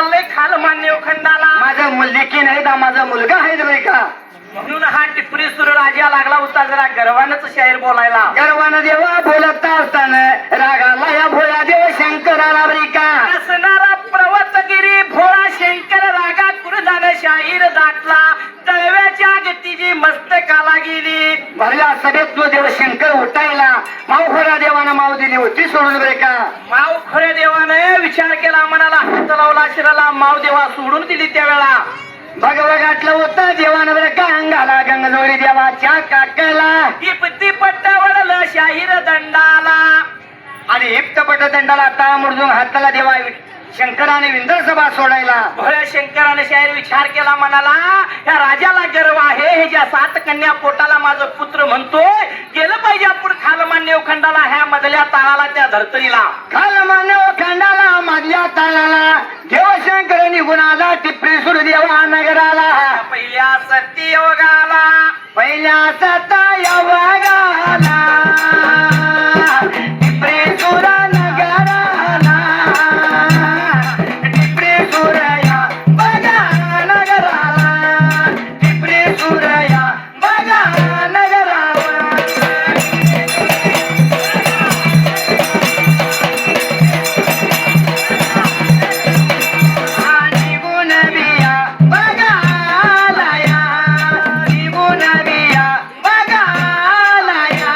चाललंय खाल मान्य खंडाला. माझा मुलगी नाही दा माझा मुलगा आहे रे का. म्हणून हा टिपरी सुर राजा लागला होता जरा गर्वानच शाहीर बोलायला. गर्वानं देवा बोलत असताना रागाला या भोळा देव शंकराला बरी का. असणारा पर्वतगिरी भोळा शंकर रागा कुरजाने शाहीर दाटला. दळव्याच्या गतीची मस्तकाला गेली. भरल्या सभेत तो देव शंकर उठायला मावखोरा देवानं माव दिली होती सोडून बरे का. माव खऱ्या देवाने विचार केला मनाला हात लावला शिराला माव देवा सोडून दिली त्यावेळा. भगवगाटलं होतं देवानं बरं का अंगाला गंगजोळी देवाच्या काकला. टिपती पट्टावरलं शाहीर दंडाला. आणि हिप्तपट दंडाला ता मुरजून हाताला देवा शंकराने विंदर सभा सोडायला. भोळ्या शंकराने शाहीर विचार केला मनाला या राजाला गर्व आहे. हे ज्या 7 कन्या पोटाला माझं पुत्र म्हणतोय गेलं पाहिजे आपण खालमान्य खंडाला ह्या मधल्या ताळाला त्या धर्तरीला. खालमान्य खंडाला मधल्या ताळाला देव शंकर निघून आला टिपरी सुर देवा नगराला. पहिल्या सत्ययोगाला पहिल्या सता योगाला टिपरी सुर नगराला. टिपरी सुरया बघा नगराला. टिपरी सुरया बघा नगराला. निघून बिया बघाला या. निघून बिया बघाला या.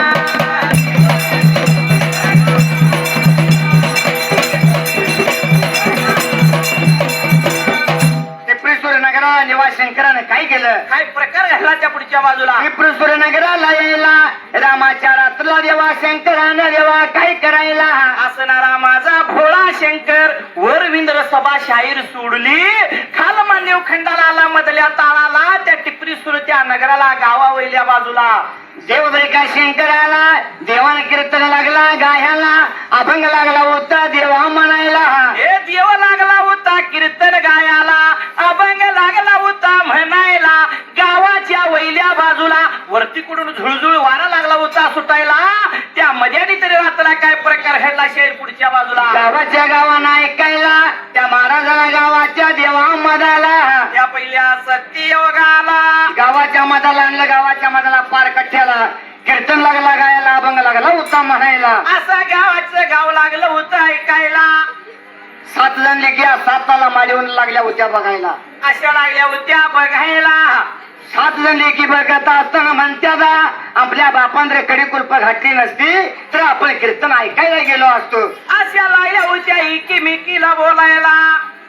टिपरीसूर नगराला निवास शंकरानं काय केलं. काय प्रकार घडला त्या पुढच्या बाजूला. टिपरीसूर नगराला यायला रामाच्या रात्रला देवा शंकरानं देवा काय करायला. असणारा माझा भोळा शंकर वरविंद्र सभा शाहीर सोडली. खालमान्य खंडाला आला मधल्या ताळाला त्या टिपरी सुरच्या नगराला गावा वैल्या बाजूला. देव का शंकराला देवानं कीर्तन लागला गायला. अभंग लागला होता देवा म्हणायला. हे देव लागला होता कीर्तन गायाला. अभंग लागला होता म्हणायला. गावाच्या वैल्या बाजूला वरती कडून झुळझुळ वारा लागला होता सुटायला. त्या मध्यानी तरी रात्र काय प्रकार घडला शाहीर पुढच्या बाजूला. गावाच्या गावानं ऐकायला त्या महाराजाला गावाच्या देवा मदाला. त्या पहिल्या सत्ययोगाला गावाच्या मदाला आणलं. गावाच्या मदाला पार कठ्याला कीर्तन लागला गायला. अभंग लागला होता म्हणायला. असं गावाचं गाव लागलं होतं ऐकायला. 7 जण लेख्या 7 मालीहून लागल्या होत्या बघायला. अशा लागल्या होत्या बघायला. 7 जण लेखी बघत असताना म्हणत्याला आपल्या बापांद्रे कडी कुलप घातली नसती तर आपण कीर्तन ऐकायला गेलो असतो. अशा लागल्या होत्या इकीमिकीला बोलायला.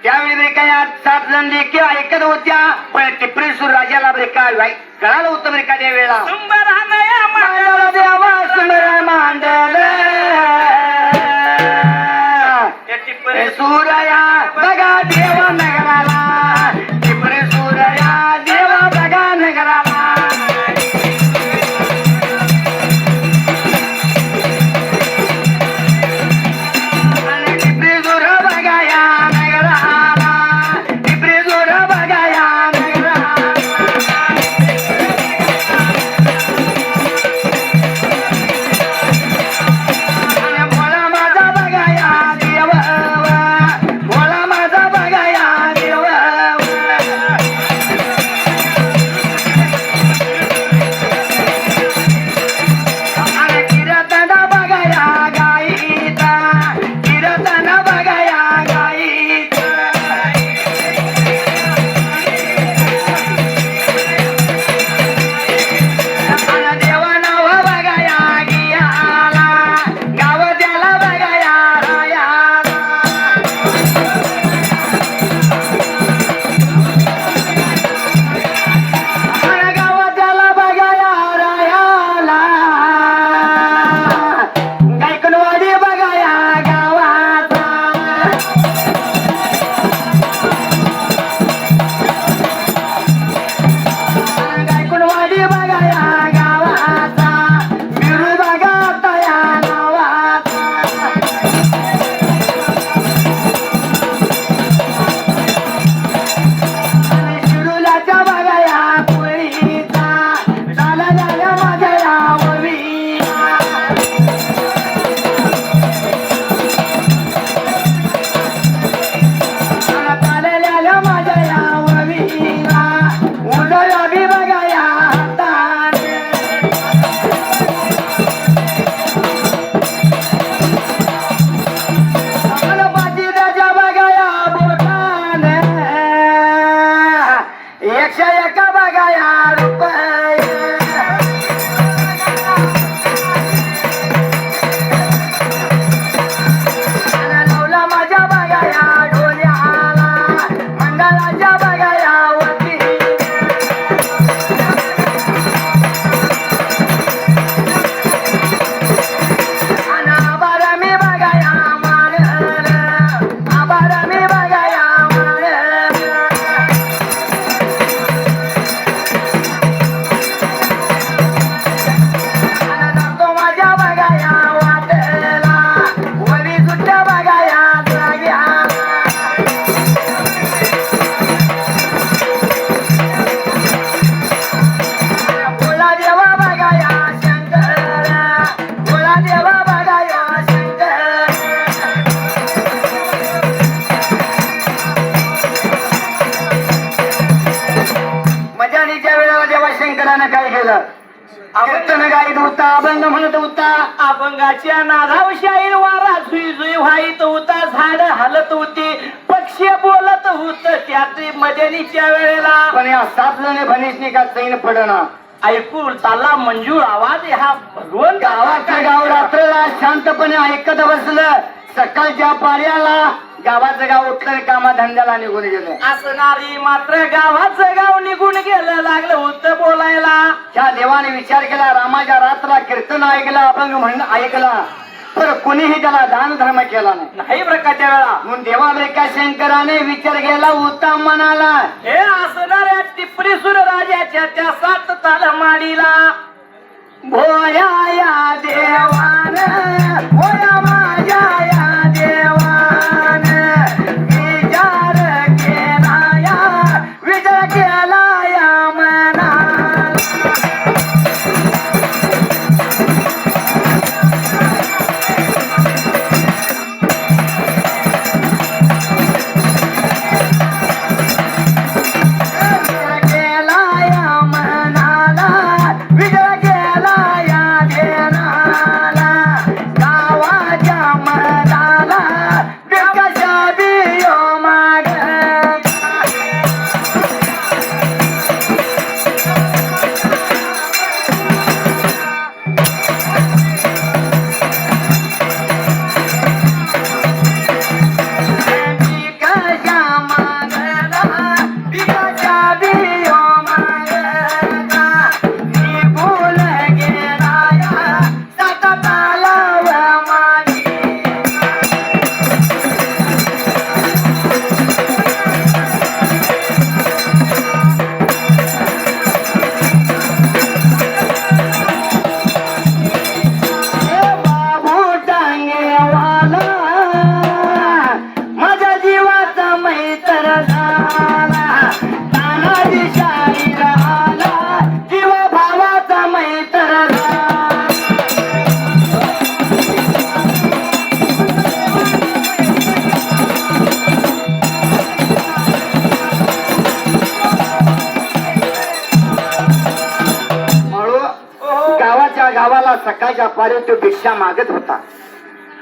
त्यावेळी बरे काय 7 जण लेखी ऐकत होत्या. पण टिपरीसूर राजाला बरे काय कळालं होतं बरे का त्यावेळेला. सुंबरानया मांडल देवा सुंदर मांडल टिपरी सूरया बघा देवा नगराला. टिपरी सूरया देवा बघा नगराला. टिपरी सूर बघा या नगराला. टिपरी सूर बघा या नगराला. गाईत होता अभंग म्हणत होता. अभंगाच्या नादाव शाहीर वारा झुई झुई व्हाईत होता. झाड हलत होती, पक्षी बोलत होत त्यात मदनीच्या वेळेला. पण या 7 जणे भनिसनी का चैन पडना. ऐकू चालला मंजूळ आवाज. हा भगवंत गावाचं गाव रात्रला शांतपणे ऐकत बसलं. सकाळच्या पाड्याला गावाचं गाव उठलं कामाधंद्याला निघून गेलं. असणारी मात्र गावाचं गाव निघून गेलं. लागलं होतं बोलायला. त्या देवाने विचार केला, रामाच्या रात्रा कीर्तन ऐकलं, अभंग म्हणणं ऐकला, पण कुणीही त्याला दान धर्म केला नाही प्रकारच्या वेळा. म्हणून देवाब्रेका शंकराने विचार केला होता मनाला. हे असणाऱ्या टिपरी सुरराजाच्या त्या 7 ताल माडीला. भोया या देवान, भोया माझ्या या देवान, विचार केला या, विचार केला या मनाला. गावाला सकाळच्या पारी तो भिक्षा मागत होता.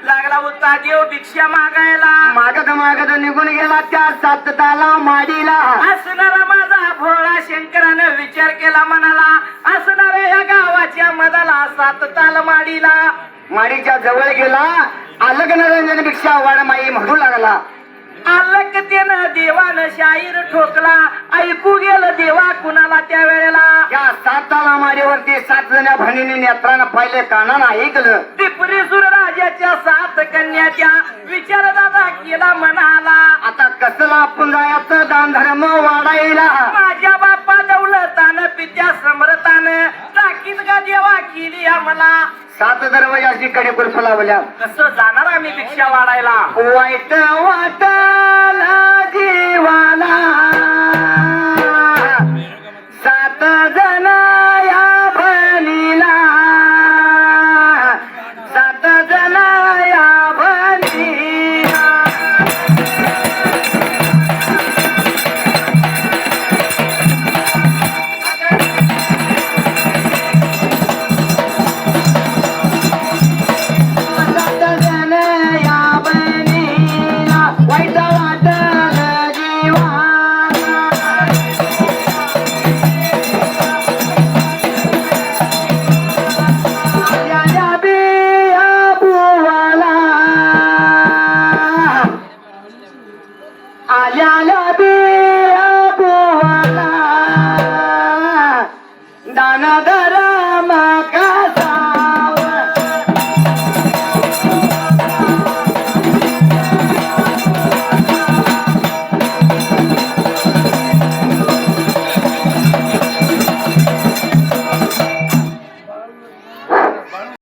लागला होता देव भिक्षा मागायला. मागत मागत निघून गेला त्या 7 ताला माडीला. असणारा माझा भोळा शंकरानं विचार केला मनाला. असणाऱ्या या गावाच्या मधाला 7 ताल माडीला. माडीच्या जवळ गेला. अलग नरंजन भिक्षा वाढ माई म्हणू लागला. अलकतेनं देवानं शाहीर ठोकला. ऐकू गेलं देवा कुणाला त्या वेळेला. त्या 7 ताला माडीवरती 7 जण्या भणीने नेत्रानं पाहिले, कानानं ऐकलं. टिपरी राजाच्या 7 कन्याच्या विचार दादा केला मनाला. आता कसला आपण जायचं दान धर्म वाढायला. माझ्या बापा दौलतानं पित्या समर्थानं टाकीत का देवा केली आम्हाला. 7 दरवाजाची कडे कुलप लावल्या. कसं जाणार आम्ही भिक्षा वाढायला. वाईट वाटला जीवाला.